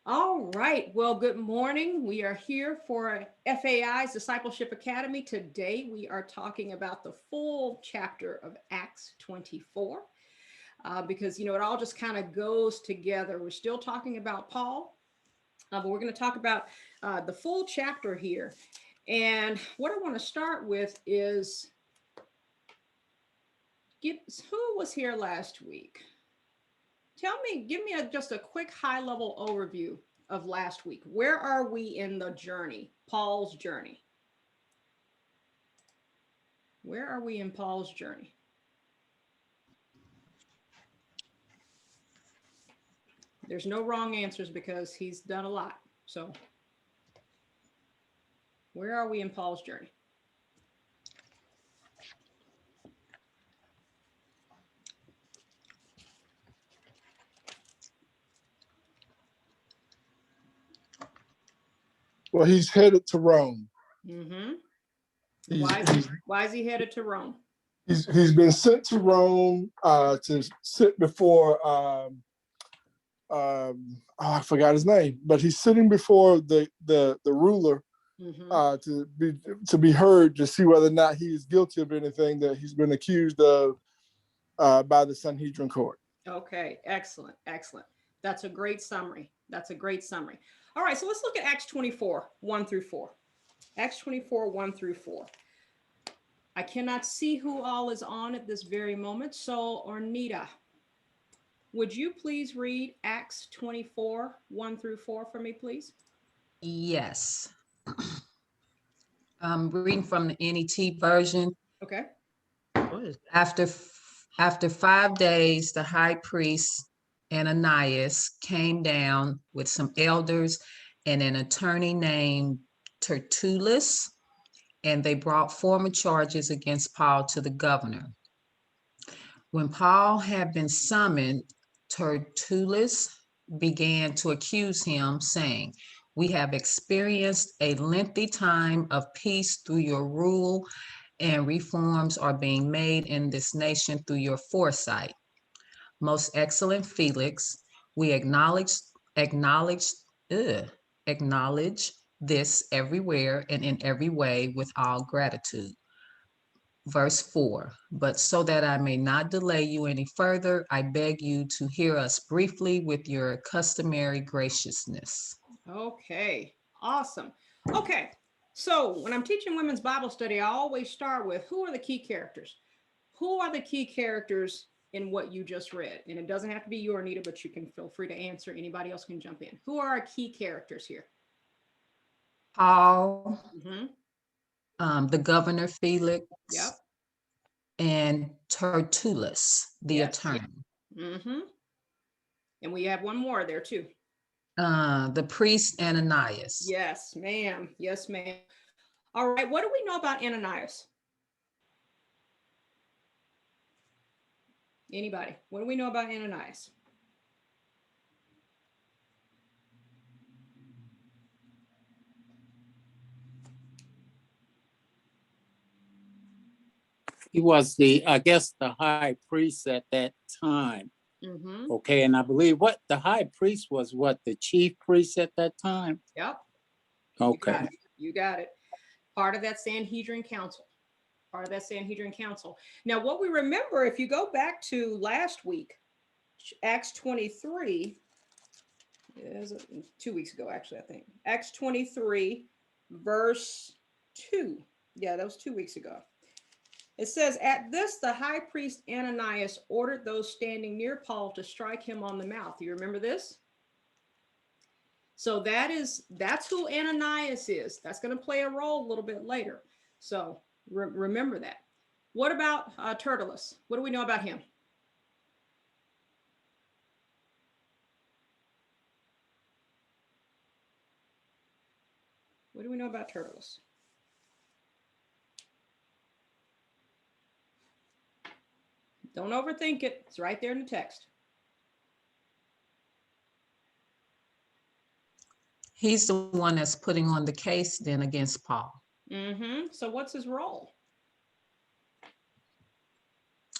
All right. Well, good morning. We are here for FAI's Discipleship Academy. Today, we are talking about the full chapter of Acts 24 because, it all just kind of goes together. We're still talking about Paul, but we're going to talk about the full chapter here. And what I want to start with is who was here last week? Give me just a quick high level overview of last week. Where are we in the journey, Paul's journey? Where are we in Paul's journey? There's no wrong answers because he's done a lot. So where are we in Paul's journey? Well, he's headed to Rome. Mm-hmm. Why is he headed to Rome? He's been sent to Rome to sit before I forgot his name, but he's sitting before the ruler to be heard to see whether or not he is guilty of anything that he's been accused of by the Sanhedrin court. Okay, excellent. That's a great summary. All right, so let's look at Acts 24, 1 through 4. Acts 24, 1 through 4. I cannot see who all is on at this very moment. So, Ornita, would you please read Acts 24, 1 through 4 for me, please? Yes. I'm reading from the NET version. Okay. After 5 days, the high priest Ananias came down with some elders and an attorney named Tertullus, and they brought formal charges against Paul to the governor. When Paul had been summoned, Tertullus began to accuse him, saying, "We have experienced a lengthy time of peace through your rule, and reforms are being made in this nation through your foresight. Most excellent Felix, we acknowledge this everywhere and in every way with all gratitude." Verse 4, "But so that I may not delay you any further, I beg you to hear us briefly with your customary graciousness." Okay, awesome. Okay, so when I'm teaching women's Bible study, I always start with who are the key characters? Who are the key characters in what you just read? And it doesn't have to be you or Anita, but you can feel free to answer. Anybody else can jump in. Who are our key characters here? Paul, the governor Felix, Yep. and Tertullus, the attorney. And we have one more there too. The priest Ananias. Yes, ma'am. All right, what do we know about Ananias? Anybody? What do we know about Ananias? He was the high priest at that time. Okay, and I believe the high priest was the chief priest at that time? Yep. Okay. You got it. Part of that Sanhedrin council. Now, what we remember, if you go back to last week, Acts 23, 2 weeks ago, actually, I think. Acts 23, verse 2. Yeah, that was 2 weeks ago. It says, "At this, the high priest Ananias ordered those standing near Paul to strike him on the mouth." You remember this? So that's who Ananias is. That's going to play a role a little bit later. So remember that. What about Tertullus? What do we know about him? What do we know about Tertullus? Don't overthink it. It's right there in the text. He's the one that's putting on the case then against Paul. So what's his role?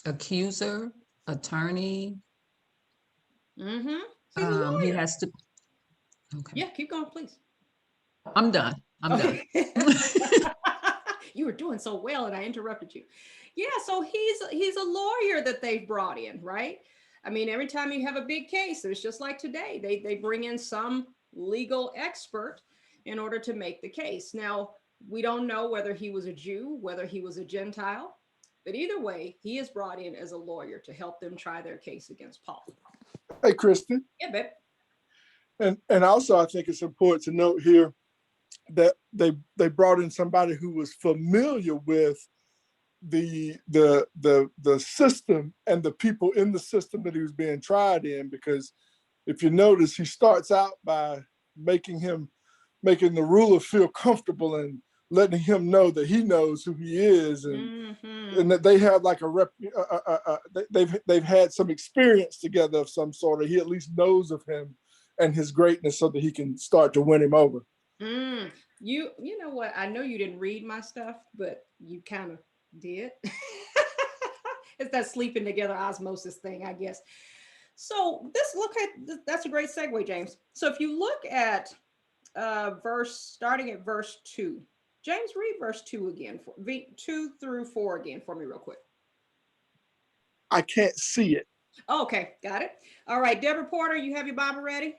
Accuser, attorney. He's a lawyer. Okay. Yeah, keep going, please. I'm done. I'm done. You were doing so well and I interrupted you. Yeah, so he's a lawyer that they've brought in, right? I mean, every time you have a big case, it's just like today, they bring in some legal expert in order to make the case. Now, we don't know whether he was a Jew, whether he was a Gentile, but either way, he is brought in as a lawyer to help them try their case against Paul. Hey, Christy. Yeah, babe. And also, I think it's important to note here that they brought in somebody who was familiar with the system and the people in the system that he was being tried in, because if you notice, he starts out by making the ruler feel comfortable and letting him know that he knows who he is, and that they have like they've had some experience together of some sort, or he at least knows of him and his greatness, so that he can start to win him over. You know what? I know you didn't read my stuff, but you kind of did. It's that sleeping together osmosis thing, I guess. So that's a great segue, James. So if you look at starting at verse 2, James, read verse 2 again, 2 through 4 again for me real quick. I can't see it. Oh, okay, got it. All right, Deborah Porter, you have your Bible ready?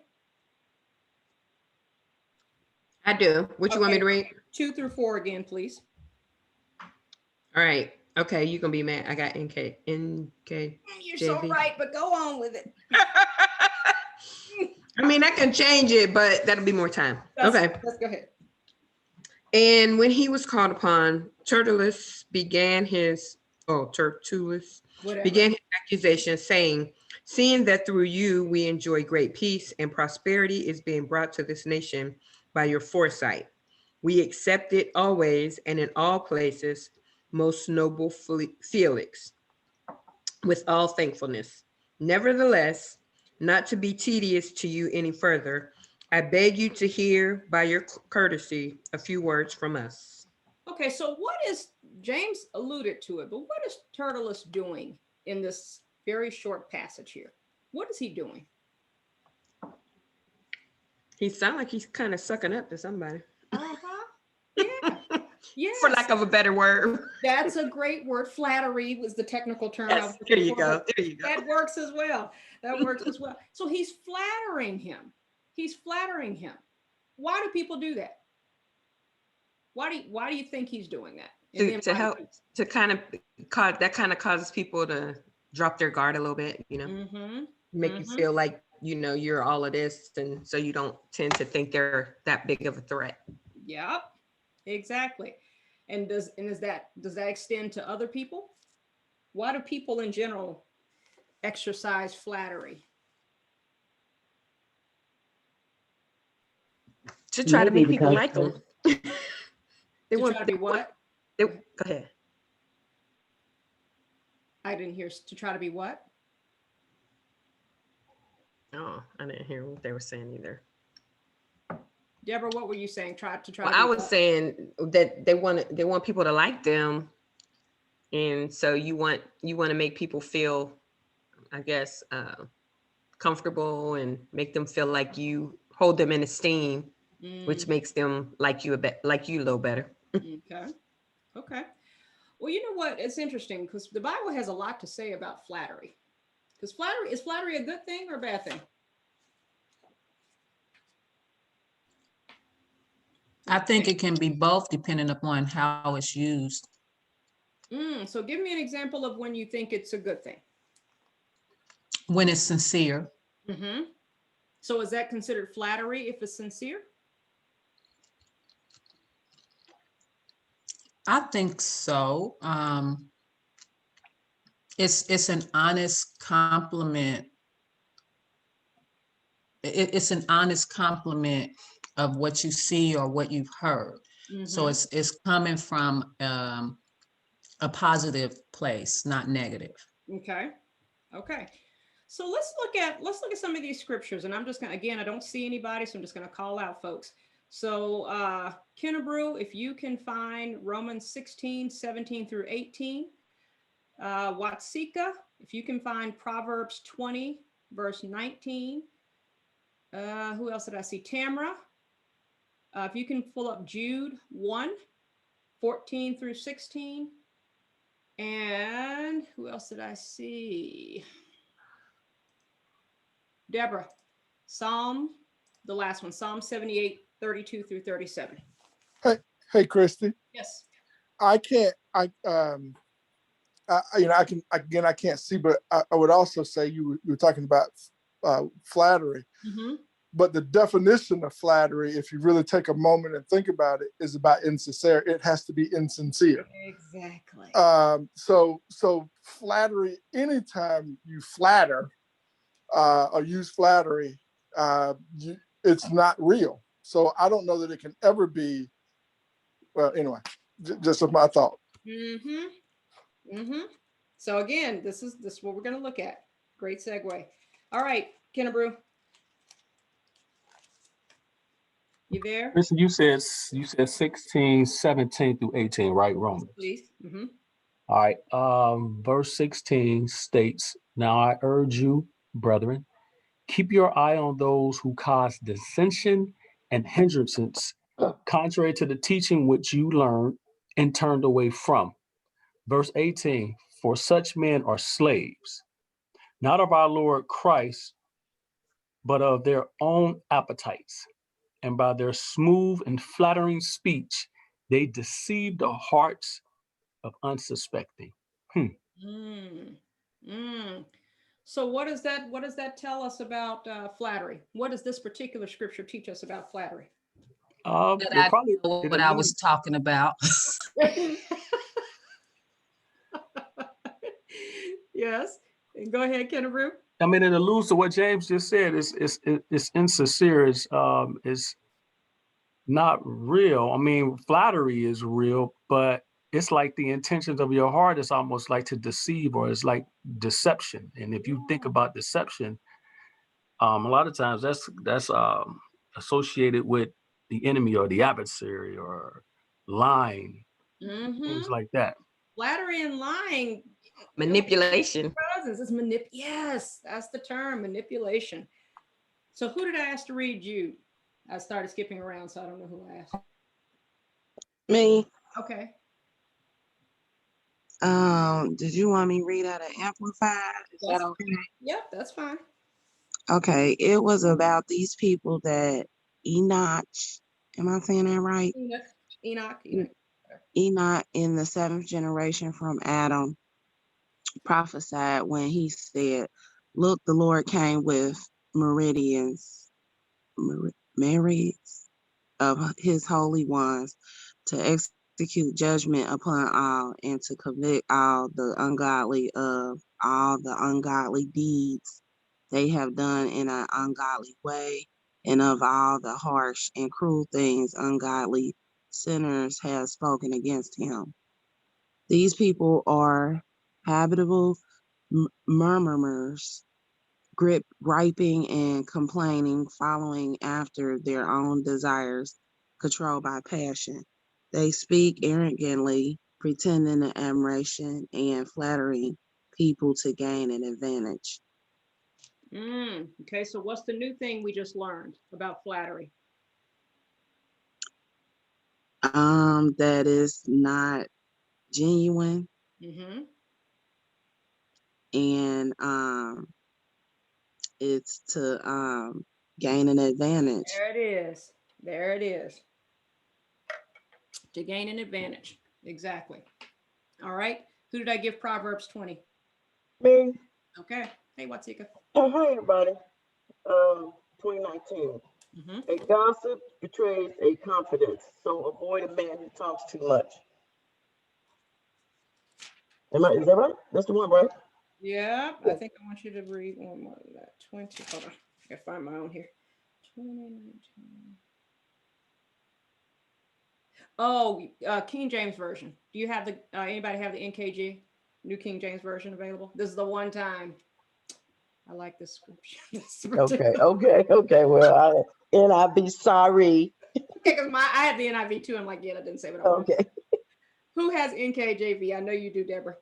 I do. What you want me to read? 2 through 4 again, please. All right. Okay, you gonna be mad. I got NK. You're so right, but go on with it. I mean, I can change it, but that'll be more time. Okay. Let's go ahead. And when he was called upon, Tertullus began his accusation, saying, "Seeing that through you we enjoy great peace and prosperity is being brought to this nation by your foresight, we accept it always and in all places, most noble Felix, with all thankfulness. Nevertheless, not to be tedious to you any further, I beg you to hear by your courtesy a few words from us." Okay, so what is, James alluded to it, but what is Tertullus doing in this very short passage here? What is he doing? He sounds like he's kind of sucking up to somebody. Yeah. Yes. For lack of a better word. That's a great word. Flattery was the technical term. Yes, there you go. There you go. That works as well. So he's flattering him. Why do people do that? Why do you think he's doing that? To help, to kind of causes people to drop their guard a little bit, make you feel like, you're all of this. And so you don't tend to think they're that big of a threat. Yep, exactly. And does that extend to other people? Why do people in general exercise flattery? To try to make people like them. They want to be what? Go ahead. I didn't hear. To try to be what? Oh, I didn't hear what they were saying either. Deborah, what were you saying? I was saying that they want people to like them, and so you want to make people feel, I guess, comfortable and make them feel like you hold them in esteem, which makes them like you a little better. Okay. Well, you know what? It's interesting because the Bible has a lot to say about flattery. Because is flattery a good thing or a bad thing? I think it can be both depending upon how it's used. So give me an example of when you think it's a good thing. When it's sincere. So is that considered flattery if it's sincere? I think so. It's an honest compliment. It's an honest compliment of what you see or what you've heard. So it's coming from a positive place, not negative. Okay. So let's look at some of these scriptures, and I'm just gonna, again, I don't see anybody, so I'm just gonna call out folks. So Kennebrew, if you can find Romans 16, 17 through 18. Watsika, if you can find Proverbs 20, verse 19. Who else did I see? Tamara. If you can pull up Jude 1, 14 through 16. And who else did I see? Deborah. Psalm, the last one, Psalm 78, 32 through 37. Hey, Christy. Yes. I can't, I can't see, but I would also say you were talking about flattery. Mm-hmm. But the definition of flattery, if you really take a moment and think about it, is about insincerity. It has to be insincere. Exactly. So flattery, anytime you flatter or use flattery, it's not real. So I don't know that it can ever be. Well, anyway, just my thought. Mm-hmm. Mm-hmm. So again, this is what we're going to look at. Great segue. All right, Kennebrew. You there? Listen, you said 16, 17 through 18, right? Romans. Please. Mm-hmm. All right. Verse 16 states, "Now I urge you, brethren, keep your eye on those who cause dissension and hindrances, contrary to the teaching which you learned and turned away from." Verse 18, "For such men are slaves, not of our Lord Christ, but of their own appetites. And by their smooth and flattering speech, they deceive the hearts of unsuspecting." So what does that tell us about flattery? What does this particular scripture teach us about flattery? That I know what I was talking about. Yes. Go ahead, Kennebrew. I mean, it alludes to what James just said. It's insincere. It's not real. I mean, flattery is real, but it's like the intentions of your heart is almost like to deceive, or it's like deception. And if you think about deception, a lot of times that's associated with the enemy or the adversary or lying, things like that. Flattery and lying. Manipulation. It's yes, that's the term, manipulation. So who did I ask to read Jude? I started skipping around, so I don't know who I asked. Me. Okay. Did you want me to read out of Amplified? Is that okay? Yep, that's fine. Okay, it was about these people that Enoch, am I saying that right? Enoch. Enoch in the 7th generation from Adam prophesied when he said, "Look, the Lord came with myriads of his holy ones to execute judgment upon all and to convict all the ungodly of all the ungodly deeds they have done in an ungodly way, and of all the harsh and cruel things ungodly sinners have spoken against him." These people are habitable murmurers, griping and complaining, following after their own desires, controlled by passion. They speak arrogantly, pretending to admiration and flattering people to gain an advantage. Okay, so what's the new thing we just learned about flattery? That is not genuine, and it's to gain an advantage. There it is. To gain an advantage. Exactly. All right. Who did I give Proverbs 20? Me. Okay. Hey, Watika. Oh, hi, everybody. 2019. A gossip betrays a confidence, so avoid a man who talks too much. Is that right? That's the one, right? Yeah, I think I want you to read one more than that. 20. Hold on. I gotta find my own here. 2019. Oh, King James Version. Do you have the anybody have the NKG, New King James Version available? This is the one time I like this scripture. Okay. Well, NIV, sorry. Okay, because I had the NIV too. I'm like, yeah, I didn't say what I wanted. Okay. Who has NKJV? I know you do, Deborah.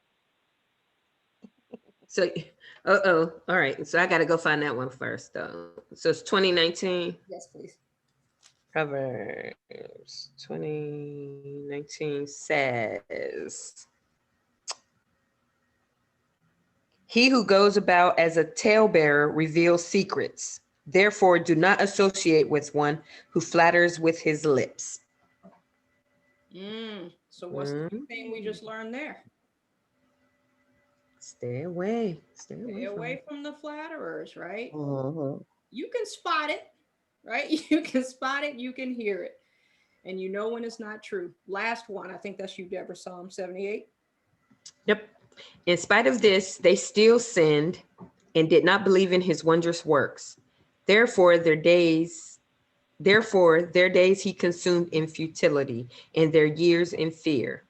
So Oh, all right. So I got to go find that one first, though. So it's 2019. Yes, please. Proverbs 2019 says, he who goes about as a talebearer reveals secrets. Therefore, do not associate with one who flatters with his lips. So what's the big thing we just learned there? Stay away. Stay away from the flatterers, right? Uh-huh. You can spot it, right? You can spot it, you can hear it, and you know when it's not true. Last one, I think that's you, Deborah, Psalm 78. Yep. In spite of this, they still sinned and did not believe in his wondrous works. Therefore, their days he consumed in futility, and their years in fear.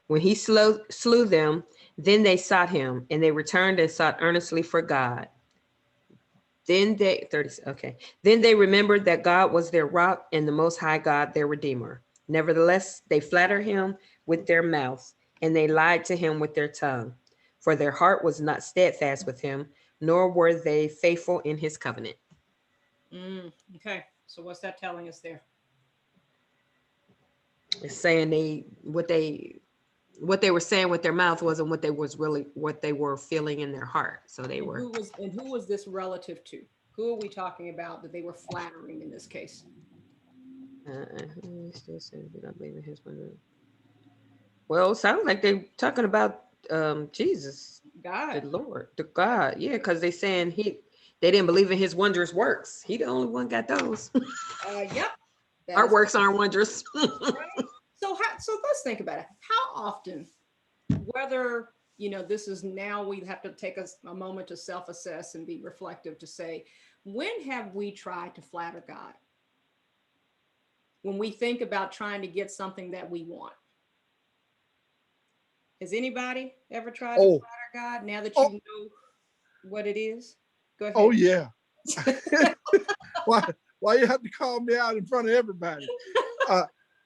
When he slew them, then they sought him, and they returned and sought earnestly for God. Then they remembered that God was their rock and the Most High God their Redeemer. Nevertheless, they flattered him with their mouth, and they lied to him with their tongue. For their heart was not steadfast with him, nor were they faithful in his covenant. Okay, so what's that telling us there? It's saying what they were saying with their mouth wasn't what they were feeling in their heart. So they were. Who was this relative to? Who are we talking about that they were flattering in this case? Still says that I believe in his word. Well, it sounds like they're talking about Jesus, God, the Lord, the God. Yeah, because they saying they didn't believe in his wondrous works. He the only one got those. Yep. Our works aren't wondrous. Right? So let's think about it. How often, whether this is now, we have to take a moment to self-assess and be reflective to say, when have we tried to flatter God? When we think about trying to get something that we want. Has anybody ever tried to flatter God now that you know what it is? Go ahead. Oh yeah. Why you have to call me out in front of everybody?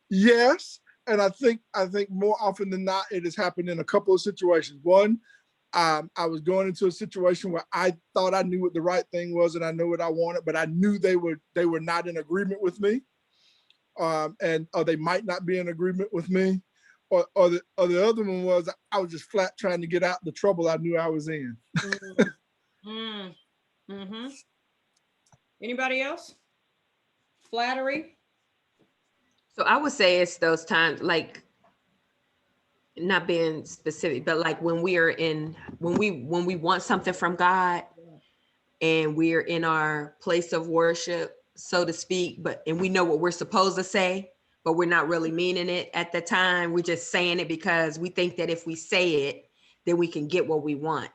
Yes, and I think more often than not, it has happened in a couple of situations. One, I was going into a situation where I thought I knew what the right thing was and I knew what I wanted, but I knew they were not in agreement with me, or they might not be in agreement with me, or the other one was I was just flat trying to get out the trouble I knew I was in. Anybody else? Flattery. So I would say it's those times, like, not being specific, but like when we want something from God, and we're in our place of worship, so to speak, and we know what we're supposed to say, but we're not really meaning it at the time. We're just saying it because we think that if we say it, then we can get what we want.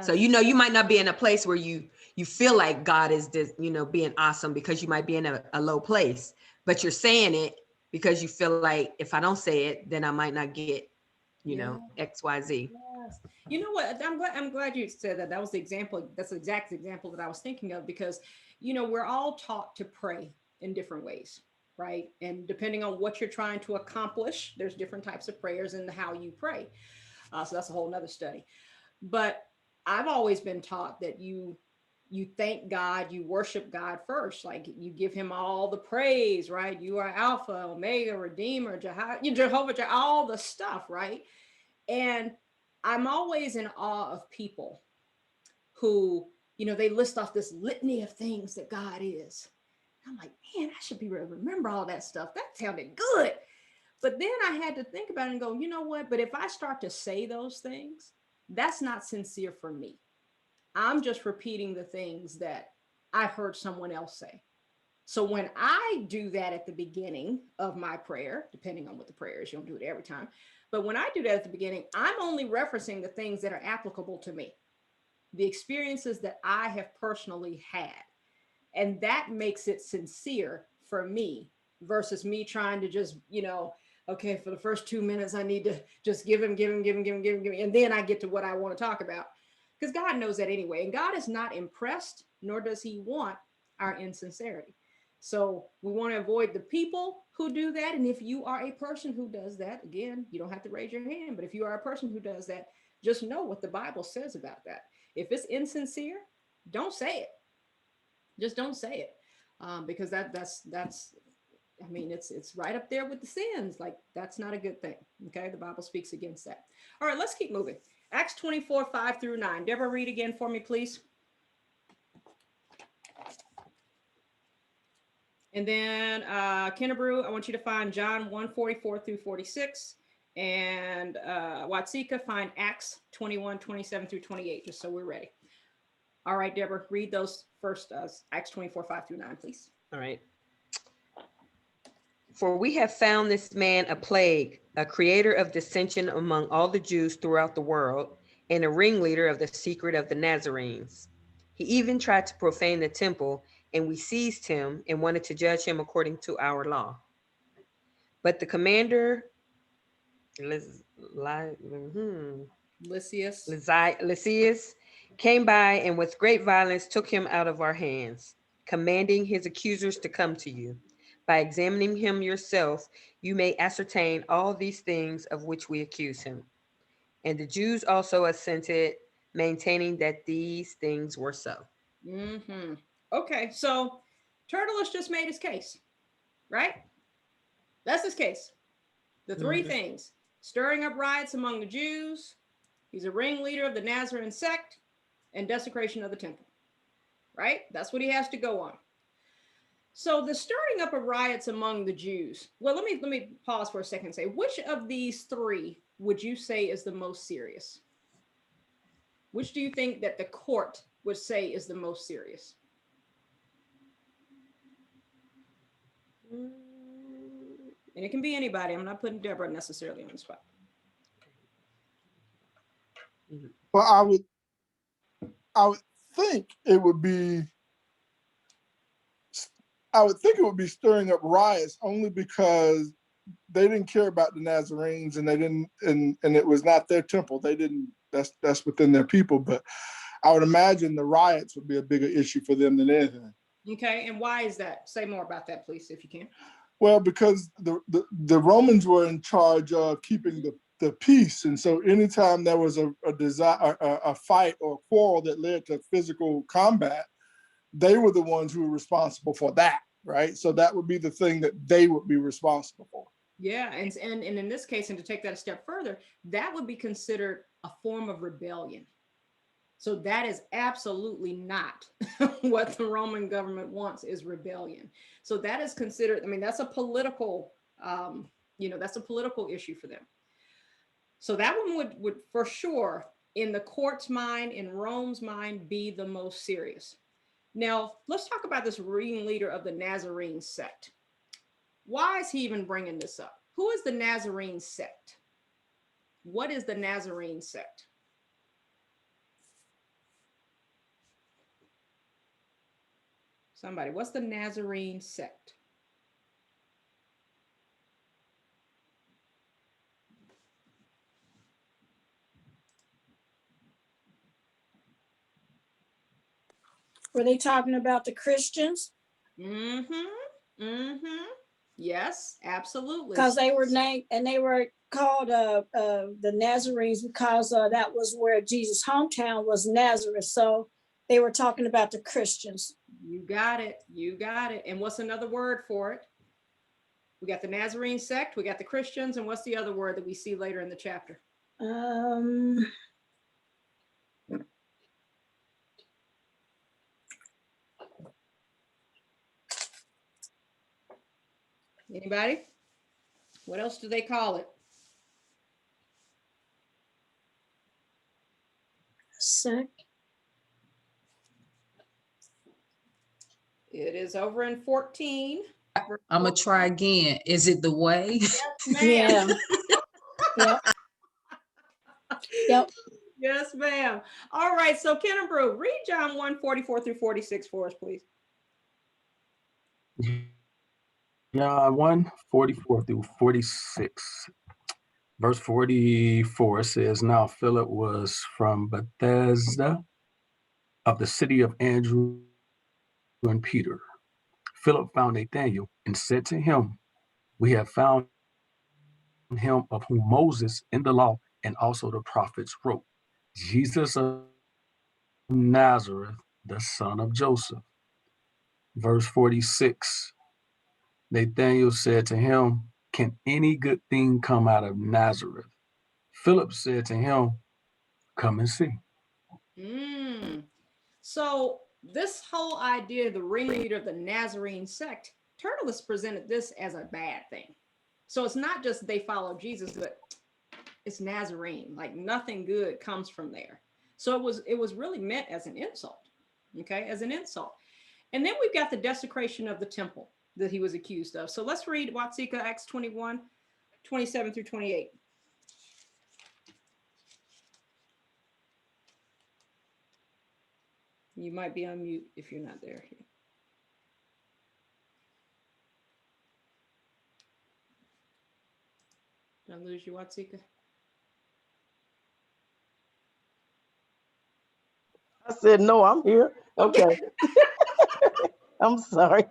So you might not be in a place where you feel like God is just, being awesome, because you might be in a low place, but you're saying it because you feel like if I don't say it, then I might not get, XYZ. Yes. You know what? I'm glad you said that. That was the example. That's the exact example that I was thinking of, because, we're all taught to pray in different ways, right? And depending on what you're trying to accomplish, there's different types of prayers and how you pray. So that's a whole nother study. But I've always been taught that you thank God, you worship God first, like you give him all the praise, right? You are Alpha, Omega, Redeemer, Jehovah, all the stuff, right? And I'm always in awe of people who, they list off this litany of things that God is. I'm like, man, I should be able to remember all that stuff. That sounded good. But then I had to think about it and go, you know what? But if I start to say those things, that's not sincere for me. I'm just repeating the things that I heard someone else say. So when I do that at the beginning of my prayer, depending on what the prayer is, you don't do it every time. But when I do that at the beginning, I'm only referencing the things that are applicable to me, the experiences that I have personally had. And that makes it sincere for me versus me trying to just, okay, for the first 2 minutes, I need to just give him. And then I get to what I want to talk about. Because God knows that anyway. And God is not impressed, nor does he want our insincerity. So we want to avoid the people who do that. And if you are a person who does that, again, you don't have to raise your hand. But if you are a person who does that, just know what the Bible says about that. If it's insincere, don't say it. Just don't say it, because that's I mean, it's right up there with the sins. Like, that's not a good thing. Okay, the Bible speaks against that. All right, let's keep moving. Acts 24, 5 through 9. Deborah, read again for me, please. And then Kennebrew, I want you to find John 1, 44 through 46. And Watsika, find Acts 21, 27 through 28, just so we're ready. All right, Deborah, read those first, Acts 24, 5 through 9, please. All right. For we have found this man a plague, a creator of dissension among all the Jews throughout the world, and a ringleader of the secret of the Nazarenes. He even tried to profane the temple, and we seized him and wanted to judge him according to our law. But the commander, Lysias, came by and with great violence took him out of our hands, commanding his accusers to come to you. By examining him yourself, you may ascertain all these things of which we accuse him. And the Jews also assented, maintaining that these things were so. Mm-hmm. Okay, so Tertullus just made his case, right? That's his case. The three things: stirring up riots among the Jews, he's a ringleader of the Nazarene sect, and desecration of the temple, right? That's what he has to go on. So the stirring up of riots among the Jews. Well, let me pause for a second and say, which of these three would you say is the most serious? Which do you think that the court would say is the most serious? And it can be anybody. I'm not putting Deborah necessarily on the spot. Well, I would think it would be stirring up riots, only because they didn't care about the Nazarenes, and they didn't, and it was not their temple. They didn't. That's within their people. But I would imagine the riots would be a bigger issue for them than anything. Okay, and why is that? Say more about that, please, if you can. Well, because the Romans were in charge of keeping the peace, and so anytime there was a fight or a quarrel that led to physical combat, they were the ones who were responsible for that, right? So that would be the thing that they would be responsible for. Yeah, and in this case, and to take that a step further, that would be considered a form of rebellion. So that is absolutely not what the Roman government wants, is rebellion. So that is considered, I mean, that's a political, that's a political issue for them. So that one would for sure, in the court's mind, in Rome's mind, be the most serious. Now, let's talk about this ringleader of the Nazarene sect. Why is he even bringing this up? Who is the Nazarene sect? What is the Nazarene sect? Somebody, what's the Nazarene sect? Were they talking about the Christians? Yes, absolutely. Because they were named, and they were called the Nazarenes because that was where Jesus' hometown was, Nazareth. So they were talking about the Christians. You got it. You got it. And what's another word for it? We got the Nazarene sect, we got the Christians, and what's the other word that we see later in the chapter? Anybody? What else do they call it? Sect. It is over in 14. I'm gonna try again. Is it the way? Yes, ma'am. Yeah. Yep. Yes, ma'am. All right. So Kennebrew, read John 1, 44 through 46 for us, please. John 1, 44 through 46. Verse 44 says, Now Philip was from Bethsaida, of the city of Andrew and Peter. Philip found Nathanael and said to him, We have found him of whom Moses in the law and also the prophets wrote, Jesus of Nazareth, the son of Joseph. Verse 46, Nathanael said to him, can any good thing come out of Nazareth? Philip said to him, come and see. So this whole idea of the ringleader of the Nazarene sect, Tertullus presented this as a bad thing. So it's not just they follow Jesus, but it's Nazarene, like nothing good comes from there. So it was really meant as an insult, okay, as an insult. And then we've got the desecration of the temple that he was accused of. So let's read Watsika, Acts 21, 27 through 28. You might be on mute if you're not there. Did I lose you, Watsika? I said, no, I'm here. Okay. I'm sorry.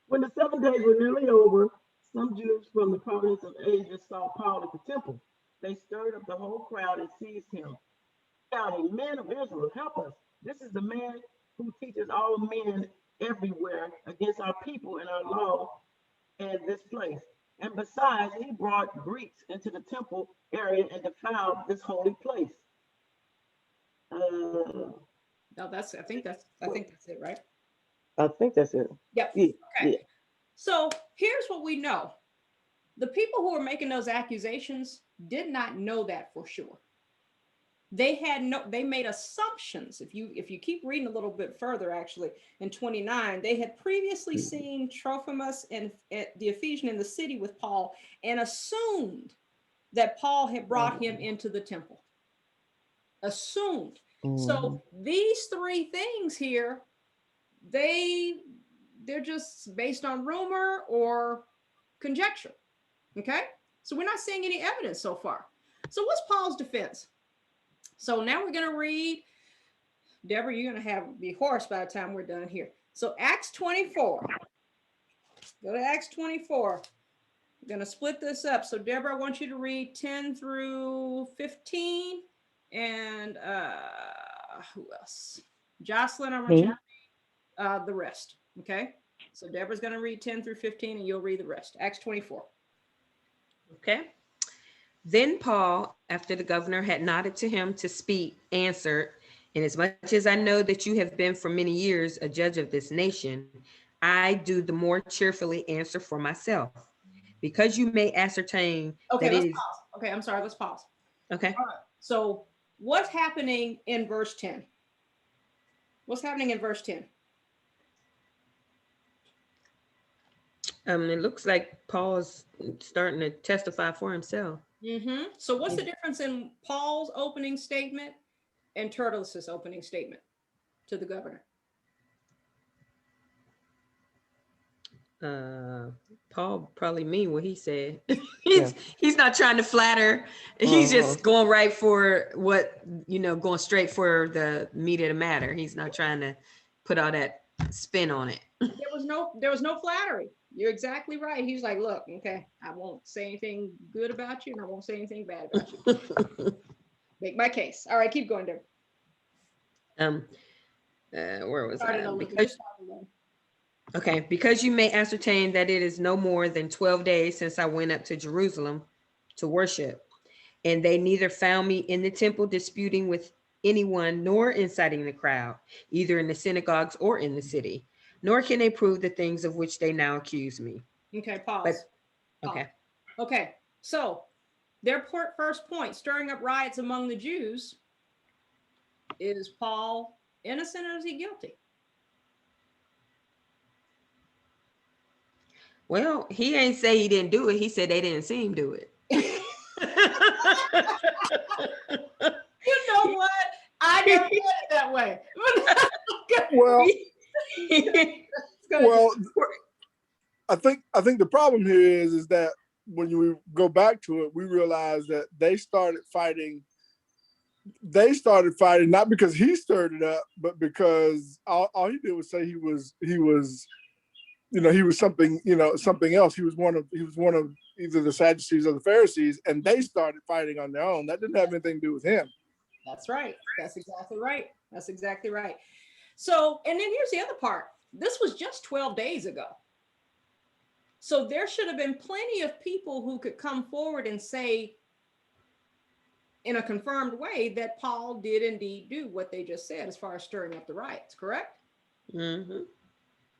When the 7 days were nearly over, some Jews from the province of Asia saw Paul at the temple. They stirred up the whole crowd and seized him, shouting, men of Israel, help us. This is the man who teaches all men everywhere against our people and our law and this place. And besides, he brought Greeks into the temple area and defiled this holy place. No, I think that's it, right? I think that's it. Yep. Yeah, okay. yeah. So here's what we know. The people who were making those accusations did not know that for sure. They made assumptions. If you keep reading a little bit further, actually, in 29, they had previously seen Trophimus and the Ephesian in the city with Paul and assumed that Paul had brought him into the temple. Assumed. So these three things here, they're just based on rumor or conjecture. Okay, so we're not seeing any evidence so far. So what's Paul's defense? So now we're going to read, Deborah, you're going to be hoarse by the time we're done here. So Acts 24. Go to Acts 24. We're going to split this up. So Deborah, I want you to read 10 through 15. And who else? Jocelyn, I want you to read the rest. Okay. So Deborah's going to read 10 through 15 and you'll read the rest. Acts 24. Okay. Then Paul, after the governor had nodded to him to speak, answered, inasmuch as I know that you have been for many years a judge of this nation, I do the more cheerfully answer for myself, because you may ascertain Okay, that let's it is. pause. Okay, I'm sorry, let's pause. Okay. All right. So what's happening in verse 10? What's happening in verse 10? It looks like Paul's starting to testify for himself. So what's the difference in Paul's opening statement and Tertullus's opening statement to the governor? Paul probably mean what he said. He's not trying to flatter. He's just going right for what, going straight for the meat of the matter. He's not trying to put all that spin on it. There was no flattery. You're exactly right. He's like, look, okay, I won't say anything good about you and I won't say anything bad about you. Make my case. All right, keep going, Deborah. Where was I? Okay, because you may ascertain that it is no more than 12 days since I went up to Jerusalem to worship, and they neither found me in the temple disputing with anyone nor inciting the crowd, either in the synagogues or in the city, nor can they prove the things of which they now accuse me. Okay, pause. Okay, so their first point, stirring up riots among the Jews, is Paul innocent or is he guilty? Well, he ain't say he didn't do it. He said they didn't see him do it. You know what? I never said it that way. Well, I think the problem here is that when you go back to it, we realize that they started fighting not because he stirred it up, but because all he did was say he was something else. He was one of either the Sadducees or the Pharisees, and they started fighting on their own. That didn't have anything to do with him. That's right. That's exactly right. That's exactly right. So, and then here's the other part. This was just 12 days ago. So there should have been plenty of people who could come forward and say in a confirmed way that Paul did indeed do what they just said as far as stirring up the riots, correct? Mm-hmm.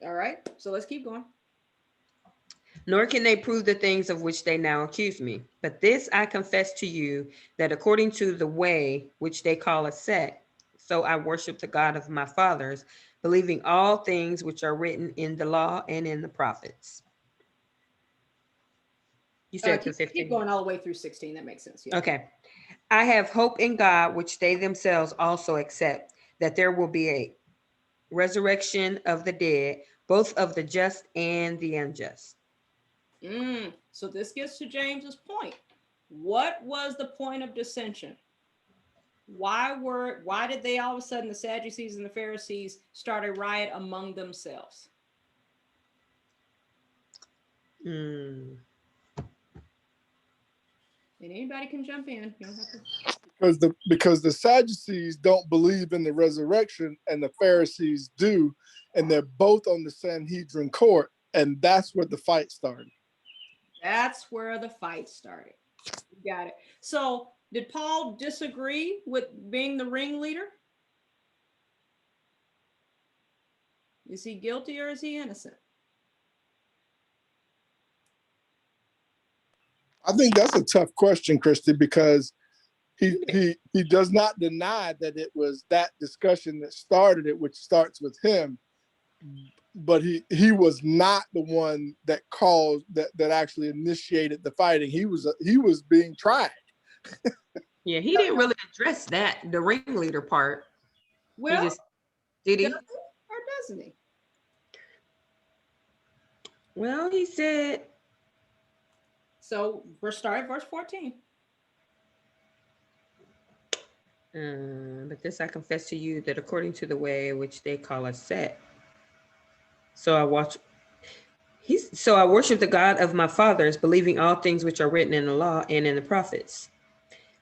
All right. So let's keep going. Nor can they prove the things of which they now accuse me. But this I confess to you, that according to the way which they call a sect, so I worship the God of my fathers, believing all things which are written in the law and in the prophets. You said to 15. Keep going all the way through 16. That makes sense. Yeah. Okay. I have hope in God, which they themselves also accept, that there will be a resurrection of the dead, both of the just and the unjust. So this gets to James's point. What was the point of dissension? Why did they all of a sudden, the Sadducees and the Pharisees, start a riot among themselves? And anybody can jump in. You don't have to. Because the Sadducees don't believe in the resurrection and the Pharisees do, and they're both on the Sanhedrin court, and that's where the fight started. That's where the fight started. You got it. So did Paul disagree with being the ringleader? Is he guilty or is he innocent? I think that's a tough question, Christy, because he does not deny that it was that discussion that started it, which starts with him. But he was not the one that caused that actually initiated the fighting. He was being tried. Yeah, he didn't really address that, the ringleader part. Well, he just did he? Or doesn't he? Well, he said. So we're starting verse 14. But this I confess to you, that according to the way which they call a sect, so I worship the God of my fathers, believing all things which are written in the law and in the prophets.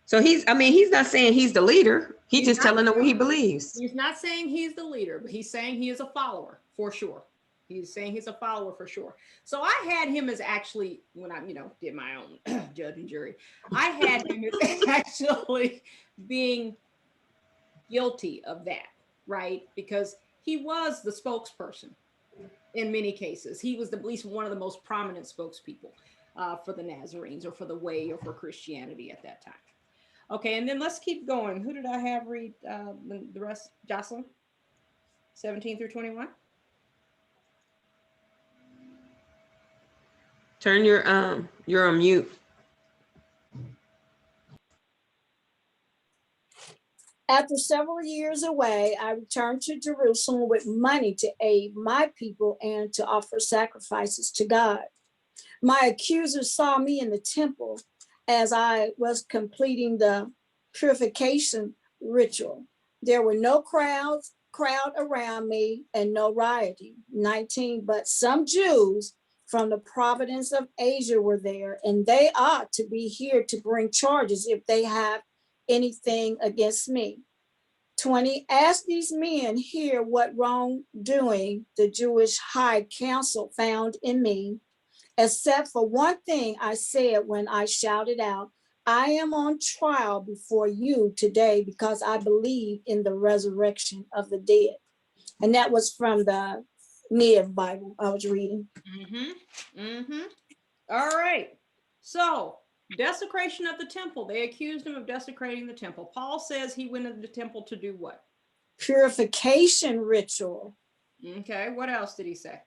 So he's not saying he's the leader. He's just telling them what he believes. He's not saying he's the leader, but he's saying he is a follower for sure. He's saying he's a follower for sure. So I had him as actually, when I, did my own judge and jury, I had him as actually being guilty of that, right? Because he was the spokesperson in many cases. He was at least one of the most prominent spokespeople for the Nazarenes or for the Way or for Christianity at that time. Okay, and then let's keep going. Who did I have read the rest? Jocelyn? 17 through 21? Turn you're on mute. After several years away, I returned to Jerusalem with money to aid my people and to offer sacrifices to God. My accusers saw me in the temple as I was completing the purification ritual. There were no crowd around me and no rioting. 19, but some Jews from the province of Asia were there, and they ought to be here to bring charges if they have anything against me. 20, ask these men here what wrongdoing the Jewish high council found in me, except for one thing I said when I shouted out, I am on trial before you today because I believe in the resurrection of the dead. And that was from the Nev Bible I was reading. All right. So desecration of the temple. They accused him of desecrating the temple. Paul says he went into the temple to do what? Purification ritual. Okay. What else did he say?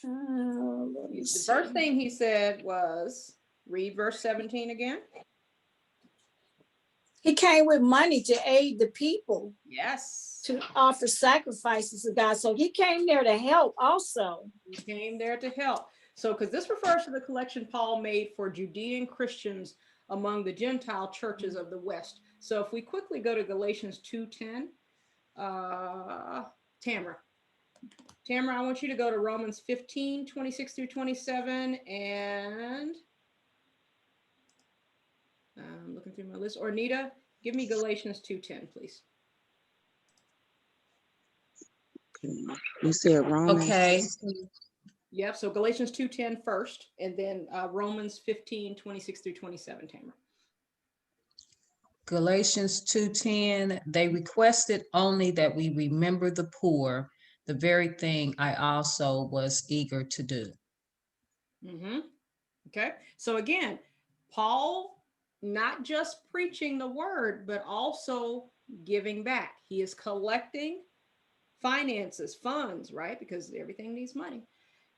The first thing he said was, read verse 17 again. He came with money to aid the people. Yes. To offer sacrifices to God. So he came there to help also. He came there to help. So, because this refers to the collection Paul made for Judean Christians among the Gentile churches of the West. So if we quickly go to Galatians 2:10, Tamara, I want you to go to Romans 15, 26 through 27, and I'm looking through through my list. Ornita, give me Galatians 2:10, please. You said Romans. Okay, Yep, so Galatians 2:10 first, and then Romans 15:26 through 27, Tamara. Galatians 2:10, they requested only that we remember the poor, the very thing I also was eager to do. Okay, so again, Paul not just preaching the word, but also giving back. He is collecting finances, funds, right? Because everything needs money.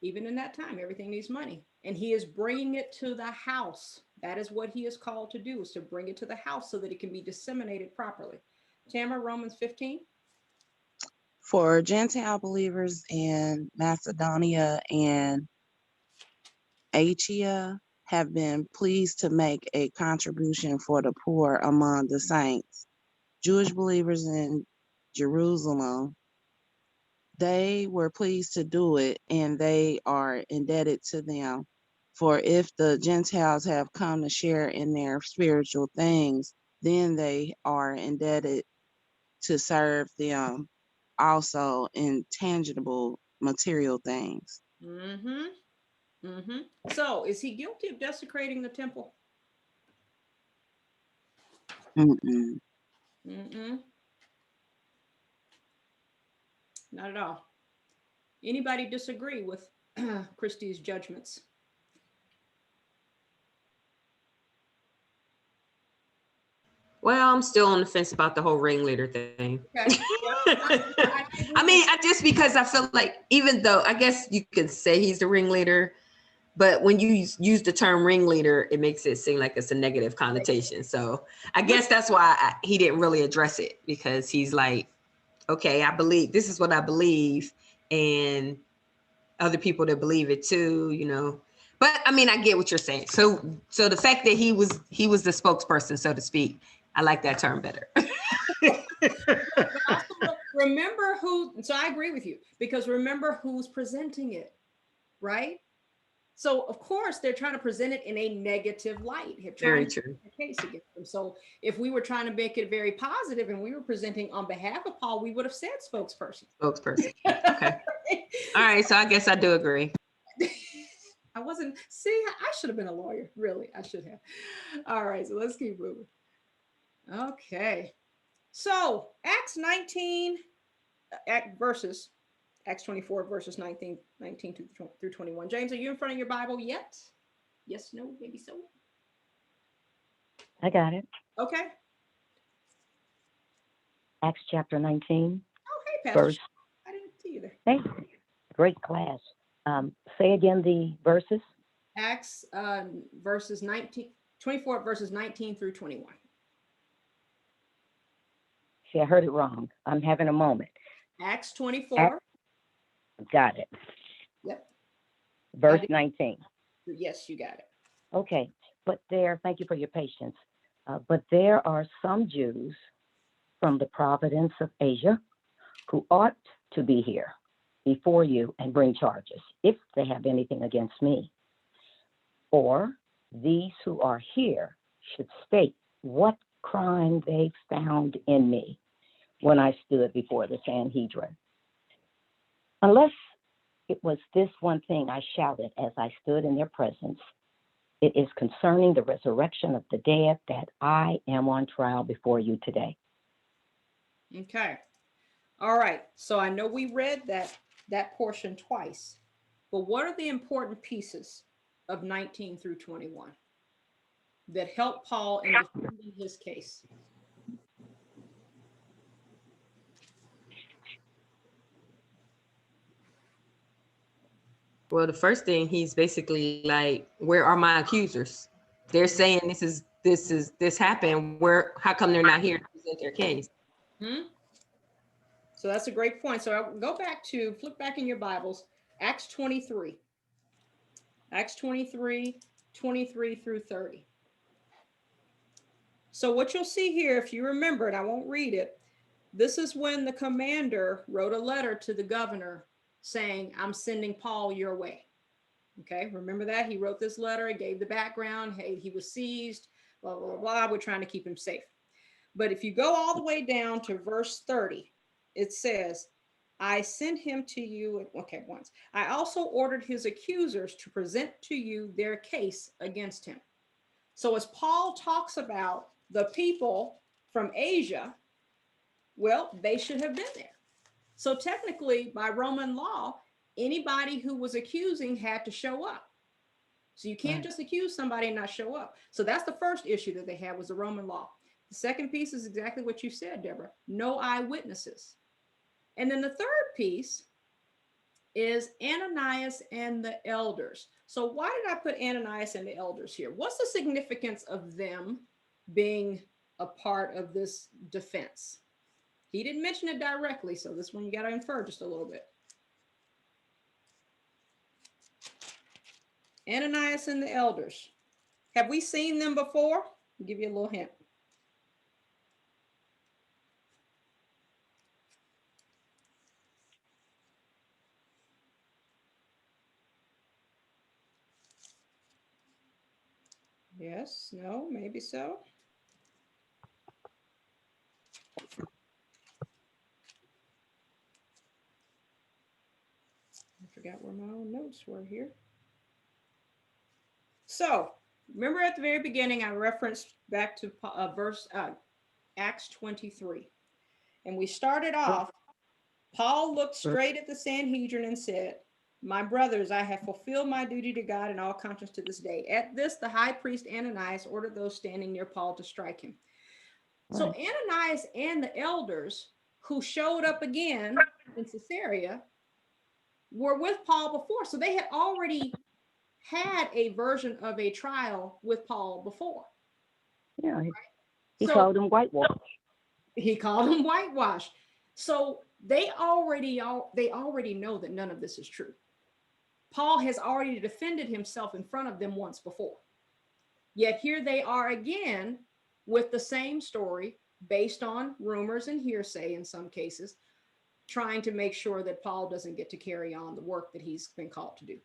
Even in that time, everything needs money. And he is bringing it to the house. That is what he is called to do, is to bring it to the house so that it can be disseminated properly. Tamara, Romans 15. For Gentile believers in Macedonia and Achaia have been pleased to make a contribution for the poor among the saints. Jewish believers in Jerusalem, they were pleased to do it, and they are indebted to them. For if the Gentiles have come to share in their spiritual things, then they are indebted to serve them also in tangible material things. So is he guilty of desecrating the temple? Mm-mm. Not at all. Anybody disagree with Christy's judgments? Well, I'm still on the fence about the whole ringleader thing. Okay. I mean, just because I feel like, even though I guess you could say he's the ringleader, but when you use the term ringleader, it makes it seem like it's a negative connotation. So I guess that's why he didn't really address it, because he's like, okay, I believe, this is what I believe, and other people that believe it too, you know. But I mean, I get what you're saying. So the fact that he was the spokesperson, so to speak, I like that term better. Remember who, so I agree with you, because remember who's presenting it, right? So of course they're trying to present it in a negative light. Very true. Case against them. So if we were trying to make it very positive and we were presenting on behalf of Paul, we would have said spokesperson. Okay. All right. So I guess I do agree. I wasn't, see, I should have been a lawyer. Really, I should have. All right, so let's keep moving. Okay. So Acts 19 verses, Acts 24 verses 19 through 21. James, are you in front of your Bible yet? Yes, no, maybe so. I got it. Okay. Acts chapter 19. Oh, hey, Pastor. Verse. I didn't see you there. Hey, great class. Say again the verses. Acts verses 24 verses 19 through 21. See, I heard it wrong. I'm having a moment. Acts 24. Got it. Yep. Verse 19. Yes, you got it. Okay, but thank you for your patience. But there are some Jews from the province of Asia who ought to be here before you and bring charges, if they have anything against me. Or these who are here should state what crime they found in me when I stood before the Sanhedrin. Unless it was this one thing I shouted as I stood in their presence, it is concerning the resurrection of the dead that I am on trial before you today. Okay. All right. So I know we read that portion twice, but what are the important pieces of 19 through 21 that help Paul in defending his case? Well, the first thing, he's basically like, where are my accusers? They're saying this happened. How come they're not here to present their case? So that's a great point. So I'll go back to, flip back in your Bibles, Acts 23. Acts 23, 23 through 30. So what you'll see here, if you remember, and I won't read it, this is when the commander wrote a letter to the governor saying, I'm sending Paul your way. Okay, remember that? He wrote this letter, it gave the background. Hey, he was seized. blah, blah, blah. We're trying to keep him safe. But if you go all the way down to verse 30, it says, I sent him to you, okay, once. I also ordered his accusers to present to you their case against him. So as Paul talks about the people from Asia, well, they should have been there. So technically, by Roman law, anybody who was accusing had to show up. So you can't just accuse somebody and not show up. So that's the first issue that they had, was the Roman law. The second piece is exactly what you said, Deborah. No eyewitnesses. And then the third piece is Ananias and the elders. So why did I put Ananias and the elders here? What's the significance of them being a part of this defense? He didn't mention it directly, so this one you got to infer just a little bit. Ananias and the elders. Have we seen them before? I'll give you a little hint. Yes, no, maybe so. I forgot where my own notes were here. So remember at the very beginning, I referenced back to Acts 23. And we started off, Paul looked straight at the Sanhedrin and said, my brothers, I have fulfilled my duty to God in all conscience to this day. At this, the high priest Ananias ordered those standing near Paul to strike him. So Ananias and the elders who showed up again in Caesarea were with Paul before. So they had already had a version of a trial with Paul before. Yeah, he called him whitewash. He called him whitewash. So they already know that none of this is true. Paul has already defended himself in front of them once before. Yet here they are again with the same story based on rumors and hearsay in some cases, trying to make sure that Paul doesn't get to carry on the work that he's been called to do.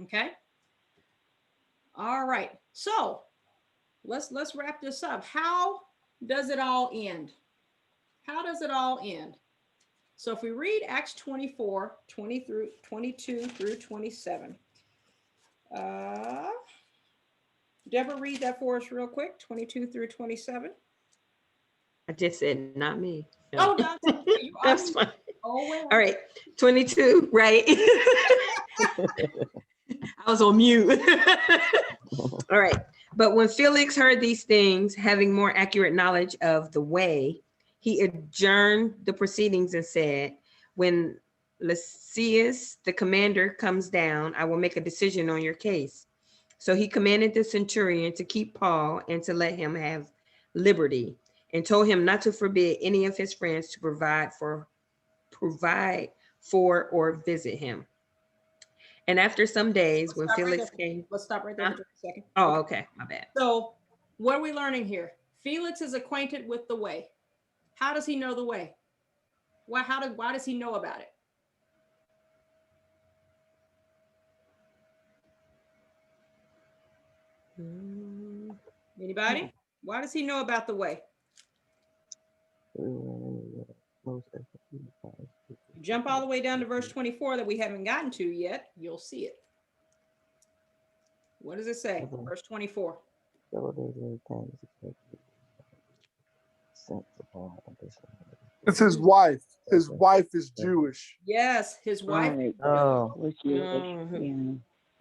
Okay? All right. So let's wrap this up. How does it all end? How does it all end? So if we read Acts 24, 22 through 27. Deborah, read that for us real quick, 22 through 27. I just said, not me. No. Oh, no, that's fine. Oh, well. All right, 22, right? I was on mute. All right. But when Felix heard these things, having more accurate knowledge of the way, he adjourned the proceedings and said, when Lysias, the commander, comes down, I will make a decision on your case. So he commanded the centurion to keep Paul and to let him have liberty, and told him not to forbid any of his friends to provide for or visit him. And after some days, when Felix came, let's stop right there for just a second. Oh, okay, my bad. So what are we learning here? Felix is acquainted with the way. How does he know the way? Why does he know about it? Anybody? Why does he know about the way? Jump all the way down to verse 24 that we haven't gotten to yet. You'll see it. What does it say? Verse 24. It's his wife. His wife is Jewish. Yes, his wife.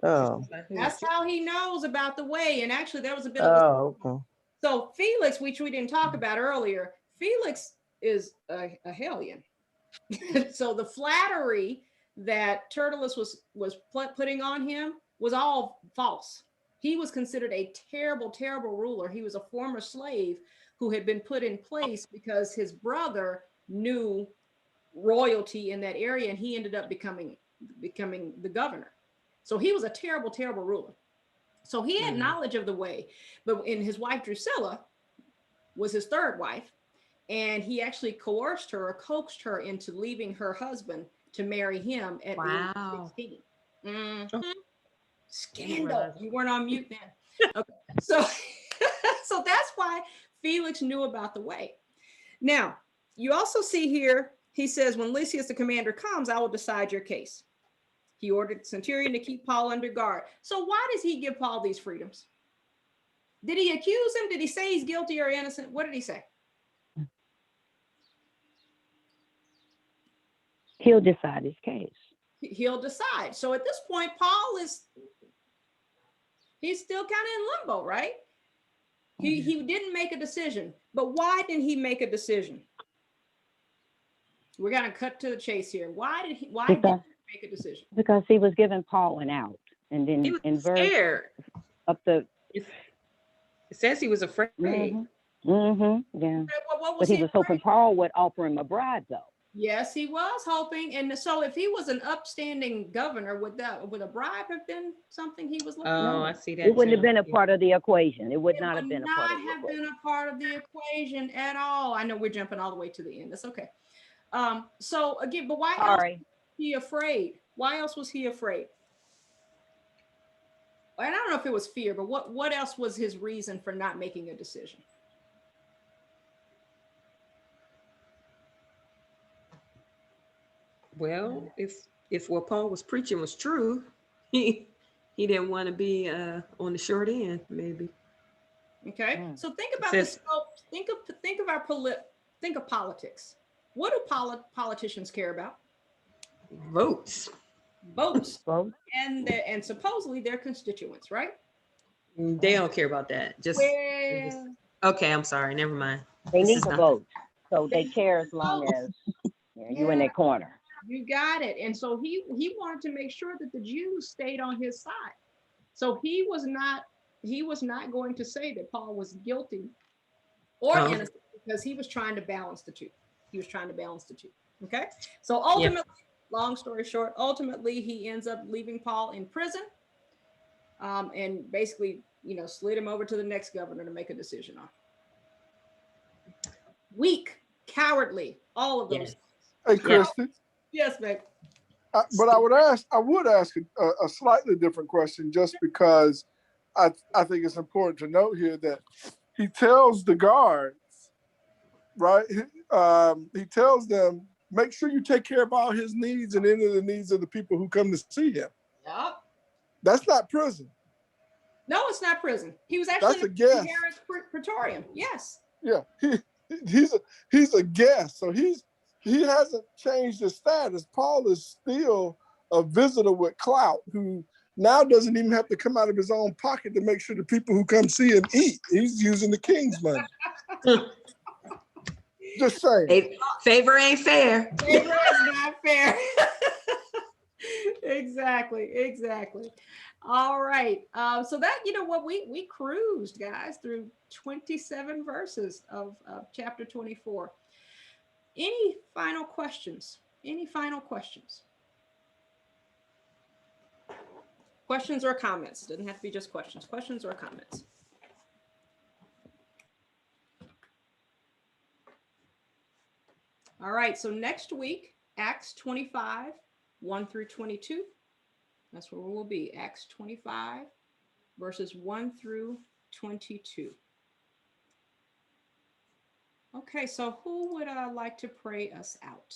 That's how he knows about the way. And actually, there was a bit of a... So Felix, which we didn't talk about earlier, Felix is a hellion. So the flattery that Tertullus was putting on him was all false. He was considered a terrible, terrible ruler. He was a former slave who had been put in place because his brother knew royalty in that area, and he ended up becoming the governor. So he was a terrible, terrible ruler. So he had knowledge of the way, but his wife Drusilla was his third wife, and he actually coerced her or coaxed her into leaving her husband to marry him at age 16. Mm-hmm. Scandal. You weren't on mute then. Okay. So So that's why Felix knew about the way. Now, you also see here, he says, when Lysias the commander comes, I will decide your case. He ordered the centurion to keep Paul under guard. So why does he give Paul these freedoms? Did he accuse him? Did he say he's guilty or innocent? What did he say? He'll decide his case. He'll decide. So at this point, Paul he's still kind of in limbo, right? He didn't make a decision. But why didn't he make a decision? We're gonna cut to the chase here. Why didn't he make a decision? Because he was giving Paul an out. And then He was in verse scared. up the It says he was afraid. yeah. What But he was hoping Paul would offer him a bribe, though. Yes, he was hoping. And so if he was an upstanding governor, would a bribe have been something he was looking for? Oh, I see that. It wouldn't have too. been a part of the equation. It would not Would have been a part of the not have equation. been a part of the equation at all. I know we're jumping all the way to the end. That's okay. So again, but why else was he afraid? Why else was he afraid? And I don't know if it was fear, but what else was his reason for not making a decision? Well, if what Paul was preaching was true, he didn't want to be on the short end, maybe. Okay, so think about this. Think of politics. What do politicians care about? Votes. And supposedly their constituents, right? They don't care about that. Okay, I'm sorry. Never mind. They need to vote, so they care as long as you in their corner. You got it. And so he wanted to make sure that the Jews stayed on his side. So he was not going to say that Paul was guilty or innocent, because he was trying to balance the two. Okay. So ultimately, long story short, ultimately he ends up leaving Paul in prison, and basically, slid him over to the next governor to make a decision on. Weak, cowardly, all of those. Hey, Christy. Yes, babe. But I would ask a slightly different question, just because I think it's important to note here that he tells the guards, right? He tells them, make sure you take care of all his needs and any of the needs of the people who come to see him. Yep. That's not prison. No, it's not prison. He was actually That's a guest. in Herod's praetorium. Yes. Yeah, he's a guest, so he hasn't changed his status. Paul is still a visitor with clout who now doesn't even have to come out of his own pocket to make sure the people who come see him eat. He's using the king's money. Just saying. Favor ain't fair. Favor is not fair. Exactly. All right. So that, we cruised, guys, through 27 verses of chapter 24. Any final questions? Questions or comments? Doesn't have to be just questions. Questions or comments? All right. So next week, Acts 25, 1 through 22. That's where we will be. Acts 25, verses 1 through 22. Okay, so who would like to pray us out?